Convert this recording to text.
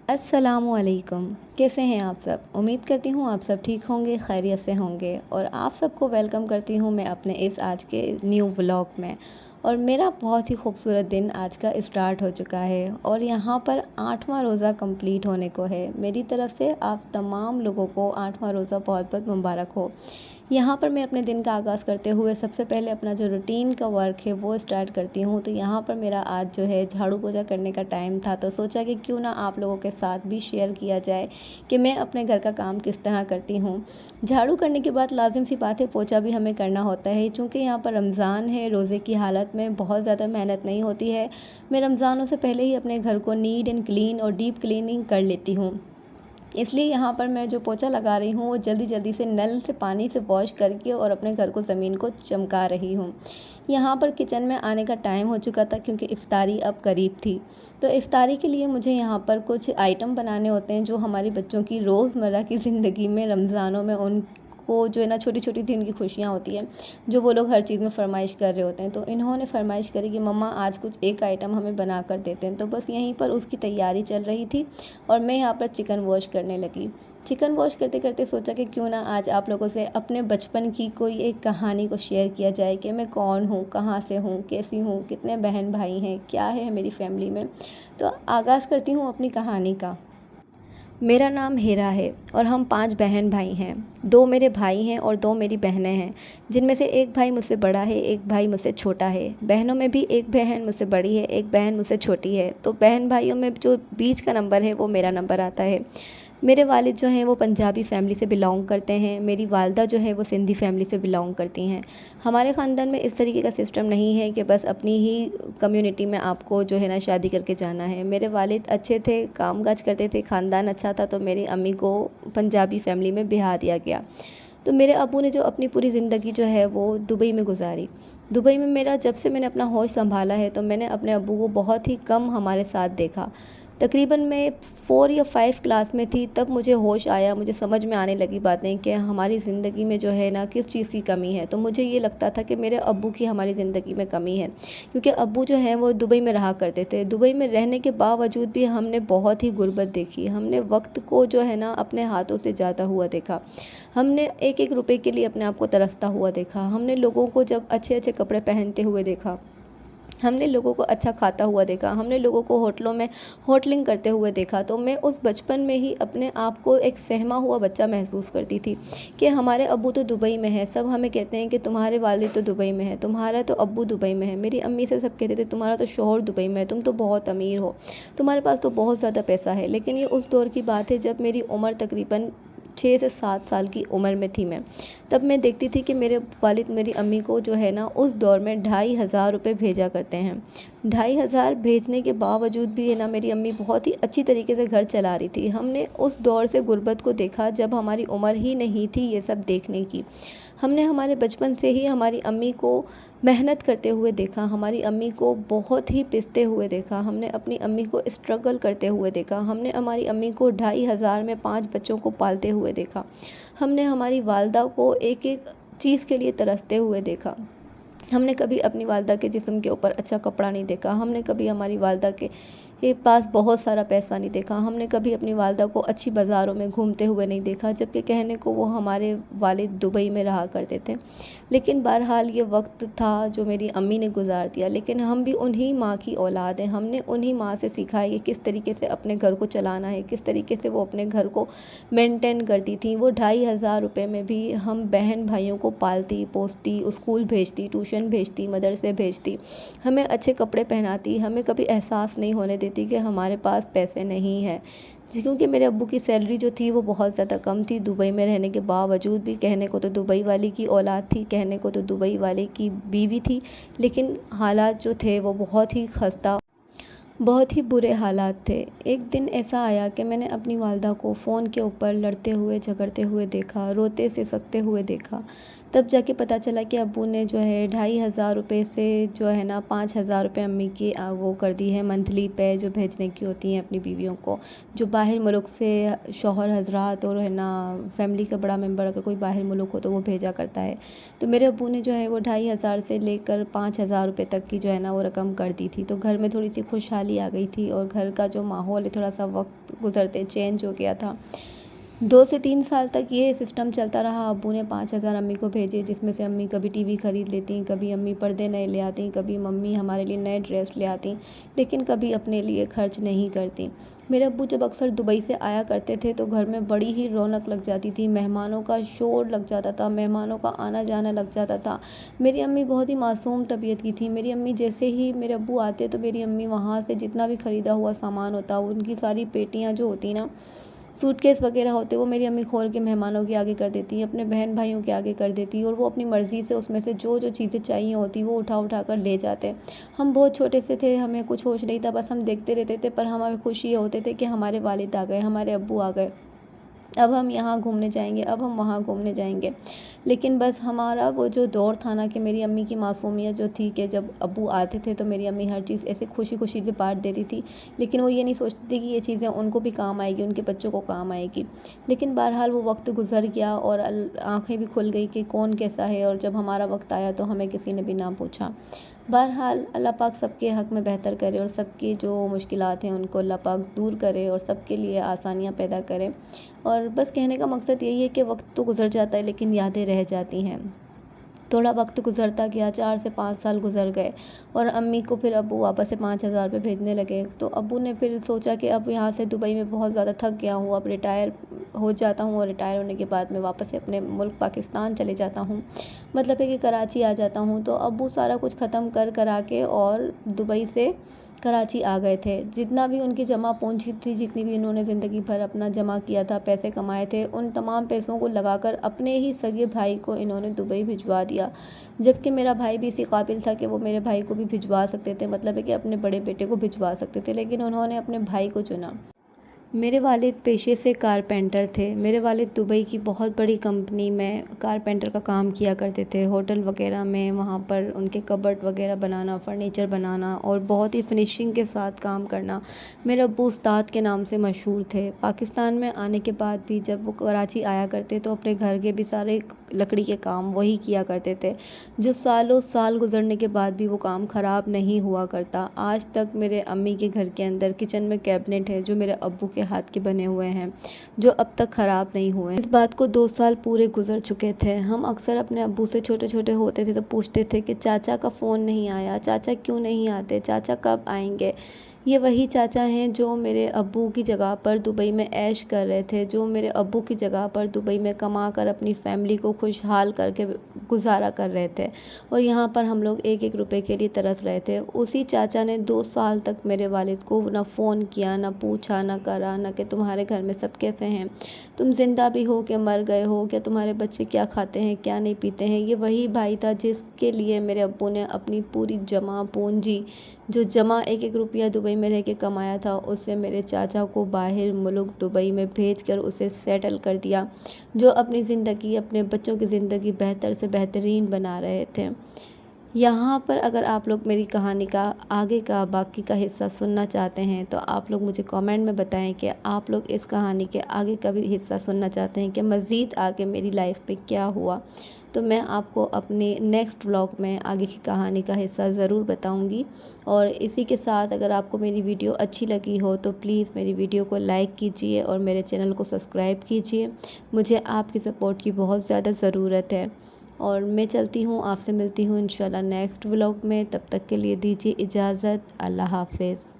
अस्सलामु अलैकुम। कैसे हैं आप सब? उम्मीद करती हूँ आप सब ठीक होंगे, खैरियत से होंगे और आप सबको वेलकम करती हूँ मैं अपने इस आज के न्यू व्लॉग में। और मेरा बहुत ही खूबसूरत दिन आज का स्टार्ट हो चुका है और यहाँ पर 8वां रोज़ा कंप्लीट होने को है। मेरी तरफ़ से आप तमाम लोगों को 8वां रोज़ा बहुत बहुत मुबारक हो। यहाँ पर मैं अपने दिन का आगाज़ करते हुए सबसे पहले अपना जो रूटीन का वर्क है वो स्टार्ट करती हूँ। तो यहाँ पर मेरा आज जो है झाड़ू पोछा करने का टाइम था, तो सोचा कि क्यों ना आप लोगों के साथ भी शेयर किया जाए कि मैं अपने घर का काम किस तरह करती हूँ। झाड़ू करने के बाद लाजिम सी बात है, पोछा भी हमें करना होता है। चूँकि यहाँ पर रमज़ान है, रोज़े की हालत में बहुत ज़्यादा मेहनत नहीं होती है। मैं रमज़ानों से पहले ही अपने घर को नीट एंड क्लीन और डीप क्लीनिंग कर लेती हूँ। इसलिए यहाँ पर मैं जो पोछा लगा रही हूँ वो जल्दी जल्दी से नल से पानी से वॉश करके और अपने घर को ज़मीन को चमका रही हूँ। यहाँ पर किचन में आने का टाइम हो चुका था क्योंकि इफ़्तारी अब करीब थी। तो इफ़्तारी के लिए मुझे यहाँ पर कुछ आइटम बनाने होते हैं जो हमारी बच्चों की रोज़मर्रा की ज़िंदगी में रमज़ानों में उनको जो है ना छोटी छोटी सी उनकी खुशियाँ होती हैं, जो वो लोग हर चीज़ में फ़रमाइश कर रहे होते हैं। तो इन्होंने फ़रमाइश करी कि मम्मा आज कुछ एक आइटम हमें बना कर देते हैं। तो बस यहीं पर उसकी तैयारी चल रही थी और मैं यहाँ पर चिकन वॉश करने लगी। चिकन वॉश करते करते सोचा कि क्यों ना आज आप लोगों से अपने बचपन की कोई एक कहानी को शेयर किया जाए कि मैं कौन हूँ, कहाँ से हूँ, कैसी हूँ, कितने बहन भाई हैं, क्या है मेरी फैमिली में। तो आगाज़ करती हूँ अपनी कहानी का। मेरा नाम हीरा है और हम 5 बहन भाई हैं। 2 मेरे भाई हैं और 2 मेरी बहनें हैं, जिनमें से एक भाई मुझसे बड़ा है, एक भाई मुझसे छोटा है। बहनों में भी एक बहन मुझसे बड़ी है, एक बहन मुझसे छोटी है। तो बहन भाइयों में जो बीच का नंबर है वो मेरा नंबर आता है। मेरे वालिद जो हैं वो पंजाबी फ़ैमिली से बिलॉन्ग करते हैं। मेरी वालदा जो है वो सिंधी फ़ैमिली से बिलॉन्ग करती हैं। हमारे ख़ानदान में इस तरीके का सिस्टम नहीं है कि बस अपनी ही कम्युनिटी में आपको जो है ना शादी करके जाना है। मेरे वालिद अच्छे थे, काम काज करते थे, ख़ानदान अच्छा था, तो मेरी अम्मी को पंजाबी फ़ैमिली में ब्याह दिया गया। तो मेरे अब्बू ने जो अपनी पूरी ज़िंदगी जो है वो दुबई में गुजारी। दुबई में मेरा जब से मैंने अपना होश संभाला है तो मैंने अपने अब्बू को बहुत ही कम हमारे साथ देखा। तकरीबन मैं 4 या 5 क्लास में थी तब मुझे होश आया, मुझे समझ में आने लगी बातें कि हमारी ज़िंदगी में जो है ना किस चीज़ की कमी है। तो मुझे ये लगता था कि मेरे अब्बू की हमारी ज़िंदगी में कमी है, क्योंकि अब्बू जो हैं वो दुबई में रहा करते थे। दुबई में रहने के बावजूद भी हमने बहुत ही गुर्बत देखी। हमने वक्त को जो है ना अपने हाथों से जाता हुआ देखा। हमने एक एक रुपए के लिए अपने आप को तरसता हुआ देखा। हमने लोगों को जब अच्छे अच्छे कपड़े पहनते हुए देखा, हमने लोगों को अच्छा खाता हुआ देखा, हमने लोगों को होटलों में होटलिंग करते हुए देखा। तो मैं उस बचपन में ही अपने आप को एक सहमा हुआ बच्चा महसूस करती थी कि हमारे अब्बू तो दुबई में है। सब हमें कहते हैं कि तुम्हारे वालिद तो दुबई में है, तुम्हारा तो अब्बू दुबई में है। मेरी अम्मी से सब कहते थे तुम्हारा तो शौहर दुबई में है, तुम तो बहुत अमीर हो, तुम्हारे पास तो बहुत ज़्यादा पैसा है। लेकिन ये उस दौर की बात है जब मेरी उम्र तकरीबन 6 से 7 साल की उम्र में थी मैं। तब मैं देखती थी कि मेरे वालिद मेरी अम्मी को जो है ना उस दौर में 2,500 रुपये भेजा करते हैं। 2,500 भेजने के बावजूद भी है ना मेरी अम्मी बहुत ही अच्छी तरीके से घर चला रही थी। हमने उस दौर से गुर्बत को देखा जब हमारी उम्र ही नहीं थी ये सब देखने की। हमने हमारे बचपन से ही हमारी अम्मी को मेहनत करते हुए देखा, हमारी अम्मी को बहुत ही पिसते हुए देखा, हमने अपनी अम्मी को स्ट्रगल करते हुए देखा, हमने हमारी अम्मी को 2,500 में 5 बच्चों को पालते हुए देखा, हमने हमारी वालदा को एक एक चीज़ के लिए तरसते हुए देखा। हमने कभी अपनी वालदा के जिस्म के ऊपर अच्छा कपड़ा नहीं देखा, हमने कभी हमारी वालदा के पास बहुत सारा पैसा नहीं देखा, हमने कभी अपनी वालदा को अच्छी बाज़ारों में घूमते हुए नहीं देखा, जबकि कहने को वो हमारे वालिद दुबई में रहा करते थे। लेकिन बहरहाल ये वक्त था जो मेरी अम्मी ने गुजार दिया। लेकिन हम भी उन्हीं माँ की औलाद हैं, हमने उन्हीं माँ से सीखा है कि किस तरीके से अपने घर को चलाना है, किस तरीके से वो अपने घर को मेंटेन करती थी। वो 2,500 रुपये में भी हम बहन भाइयों को पालती पोसती, स्कूल भेजती, ट्यूशन भेजती, मदरसे भेजती, हमें अच्छे कपड़े पहनाती, हमें कभी एहसास नहीं होने देती कि हमारे पास पैसे नहीं हैं। क्योंकि मेरे अब्बू की सैलरी जो थी वो बहुत ज़्यादा कम थी। दुबई में रहने के बावजूद भी कहने को तो दुबई वाली की औलाद थी, कहने को तो दुबई वाले की बीवी थी, लेकिन हालात जो थे वो बहुत ही खस्ता, बहुत ही बुरे हालात थे। एक दिन ऐसा आया कि मैंने अपनी वालदा को फ़ोन के ऊपर लड़ते हुए झगड़ते हुए देखा, रोते सिसकते हुए देखा। तब जाके पता चला कि अब्बू ने जो है 2,500 रुपये से जो है ना 5,000 रुपये अम्मी की वो कर दी है मंथली पे, जो भेजने की होती हैं अपनी बीवियों को, जो बाहर मुल्क से शौहर हजरात और है ना फैमिली का बड़ा मेंबर अगर कोई बाहर मुल्क हो तो वो भेजा करता है। तो मेरे अब्बू ने जो है वो 2,500 से लेकर 5,000 रुपये तक की जो है ना वो रकम कर दी थी। तो घर में थोड़ी सी खुशहाली आ गई थी और घर का जो माहौल है थोड़ा सा वक्त गुजरते चेंज हो गया था। 2 से 3 साल तक ये सिस्टम चलता रहा। अब्बू ने 5,000 अम्मी को भेजे, जिसमें से अम्मी कभी टीवी ख़रीद लेती, कभी अम्मी पर्दे नए ले आती, कभी मम्मी हमारे लिए नए ड्रेस ले आती, लेकिन कभी अपने लिए खर्च नहीं करती। मेरे अब्बू जब अक्सर दुबई से आया करते थे तो घर में बड़ी ही रौनक लग जाती थी, मेहमानों का शोर लग जाता था, मेहमानों का आना जाना लग जाता था। मेरी अम्मी बहुत ही मासूम तबीयत की थी। मेरी अम्मी जैसे ही मेरे अब्बू आते तो मेरी अम्मी वहाँ से जितना भी ख़रीदा हुआ सामान होता, उनकी सारी पेटियाँ जो होती ना, सूटकेस वगैरह होते, वो मेरी अम्मी खोल के मेहमानों के आगे कर देती, अपने बहन भाइयों के आगे कर देती, और वो अपनी मर्ज़ी से उसमें से जो जो चीज़ें चाहिए होती वो उठा उठा कर ले जाते। हम बहुत छोटे से थे, हमें कुछ होश नहीं था, बस हम देखते रहते थे, पर हमें खुशी ये होते थे कि हमारे वालिद आ गए, हमारे अब्बू आ गए, अब हम यहाँ घूमने जाएंगे, अब हम वहाँ घूमने जाएंगे। लेकिन बस हमारा वो जो दौर था ना कि मेरी अम्मी की मासूमियत जो थी कि जब अब्बू आते थे तो मेरी अम्मी हर चीज़ ऐसे खुशी खुशी से बांट देती थी, लेकिन वो ये नहीं सोचती थी कि ये चीज़ें उनको भी काम आएगी, उनके बच्चों को काम आएगी। लेकिन बहरहाल वो वक्त गुजर गया और आँखें भी खुल गई कि कौन कैसा है, और जब हमारा वक्त आया तो हमें किसी ने भी ना पूछा। बहरहाल अल्लाह पाक सबके हक़ में बेहतर करे और सबकी जो मुश्किलात हैं उनको अल्लाह पाक दूर करे और सबके लिए आसानियाँ पैदा करे। और बस कहने का मकसद यही है कि वक्त तो गुज़र जाता है लेकिन यादें रह जाती हैं। थोड़ा वक्त गुज़रता गया, 4 से 5 साल गुज़र गए और अम्मी को फिर अब्बू वापस से 5,000 रुपये भेजने लगे। तो अब्बू ने फिर सोचा कि अब यहाँ से दुबई में बहुत ज़्यादा थक गया हूँ, अब रिटायर हो जाता हूँ और रिटायर होने के बाद मैं वापस से अपने मुल्क पाकिस्तान चले जाता हूँ, मतलब है कि कराची आ जाता हूँ। तो अब्बू सारा कुछ ख़त्म करा के और दुबई से कराची आ गए थे। जितना भी उनकी जमा पूंजी थी, जितनी भी इन्होंने ज़िंदगी भर अपना जमा किया था, पैसे कमाए थे, उन तमाम पैसों को लगाकर अपने ही सगे भाई को इन्होंने दुबई भिजवा दिया। जबकि मेरा भाई भी इसी काबिल था कि वो मेरे भाई को भी भिजवा सकते थे, मतलब है कि अपने बड़े बेटे को भिजवा सकते थे, लेकिन उन्होंने अपने भाई को चुना। मेरे वालिद पेशे से कारपेंटर थे। मेरे वालिद दुबई की बहुत बड़ी कंपनी में कारपेंटर का काम किया करते थे, होटल वगैरह में, वहाँ पर उनके कबर्ड वगैरह बनाना, फर्नीचर बनाना और बहुत ही फिनिशिंग के साथ काम करना। मेरे अब्बू उस्ताद के नाम से मशहूर थे। पाकिस्तान में आने के बाद भी जब वो कराची आया करते तो अपने घर के भी सारे लकड़ी के काम वही किया करते थे, जो सालों साल गुजरने के बाद भी वो काम ख़राब नहीं हुआ करता। आज तक मेरे अम्मी के घर के अंदर किचन में कैबिनेट है जो मेरे अब्बू के हाथ के बने हुए हैं, जो अब तक ख़राब नहीं हुए। इस बात को 2 साल पूरे गुजर चुके थे। हम अक्सर अपने अब्बू से छोटे छोटे होते थे तो पूछते थे कि चाचा का फ़ोन नहीं आया, चाचा क्यों नहीं आते, चाचा कब आएंगे। ये वही चाचा हैं जो मेरे अब्बू की जगह पर दुबई में ऐश कर रहे थे, जो मेरे अब्बू की जगह पर दुबई में कमा कर अपनी फैमिली को खुशहाल करके गुजारा कर रहे थे, और यहाँ पर हम लोग एक एक रुपए के लिए तरस रहे थे। उसी चाचा ने 2 साल तक मेरे वालिद को ना फ़ोन किया, ना पूछा, ना करा, ना कि तुम्हारे घर में सब कैसे हैं, तुम ज़िंदा भी हो कि मर गए हो, क्या तुम्हारे बच्चे क्या खाते हैं क्या नहीं पीते हैं। ये वही भाई था जिसके लिए मेरे अब्बू ने अपनी पूरी जमा पूंजी, जो जमा एक एक रुपया दुबई में रह के कमाया था, उससे मेरे चाचा को बाहर मुल्क दुबई में भेजकर उसे सेटल कर दिया, जो अपनी ज़िंदगी, अपने बच्चों की ज़िंदगी बेहतर से बेहतरीन बना रहे थे। यहाँ पर अगर आप लोग मेरी कहानी का आगे का बाकी का हिस्सा सुनना चाहते हैं तो आप लोग मुझे कमेंट में बताएं कि आप लोग इस कहानी के आगे का भी हिस्सा सुनना चाहते हैं कि मज़ीद आगे मेरी लाइफ पे क्या हुआ। तो मैं आपको अपने नेक्स्ट व्लॉग में आगे की कहानी का हिस्सा ज़रूर बताऊंगी। और इसी के साथ अगर आपको मेरी वीडियो अच्छी लगी हो तो प्लीज़ मेरी वीडियो को लाइक कीजिए और मेरे चैनल को सब्सक्राइब कीजिए। मुझे आपकी सपोर्ट की बहुत ज़्यादा ज़रूरत है। और मैं चलती हूँ, आपसे मिलती हूँ इंशाल्लाह नेक्स्ट व्लॉग में। तब तक के लिए दीजिए इजाज़त। अल्लाह हाफ़िज़।